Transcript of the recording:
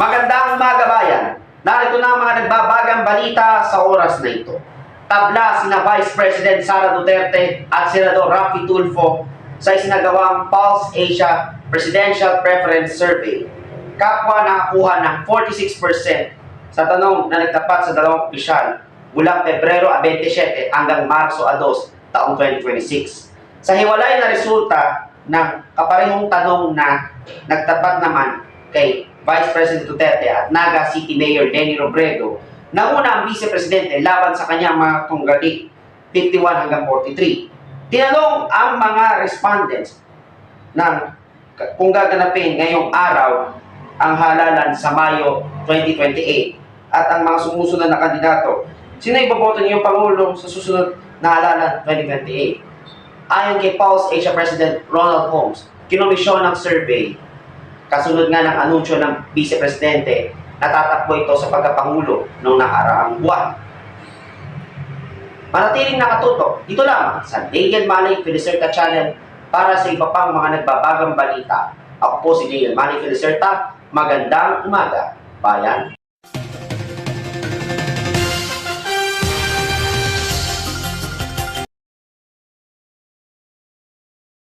Magandang umaga bayan. Narito na ang mga nagbabagang balita sa oras na ito. Tabla sina Vice President Sara Duterte at Senador Raffy Tulfo sa isinagawang Pulse Asia Presidential Preference Survey. Kapwa nakakuha ng 46% sa tanong na nagtapat sa dalawang opisyal mula Pebrero 27 hanggang Marso 2 taong 2026. Sa hiwalay na resulta ng kaparehong tanong na nagtapat naman kay Vice President Duterte at Naga City Mayor Leni Robredo, nauna ang Vice Presidente laban sa kanyang mga tunggali 51 hanggang 43. Tinanong ang mga respondents ng kung gaganapin ngayong araw ang halalan sa Mayo 2028 at ang mga sumusunod na kandidato, sino iboboto niyong Pangulo sa susunod na halalan 2028? Ayon kay Pulse Asia President Ronald Holmes, kinomisyon ng survey kasunod nga ng anunsyo ng Vice Presidente na tatakbo ito sa pagkapangulo noong nakaraang buwan. Manatiling nakatutok, dito lamang sa Daniel Manny Filicerta Channel para sa iba pang mga nagbabagang balita. Ako po si Daniel Manny Filicerta. Magandang umaga, bayan!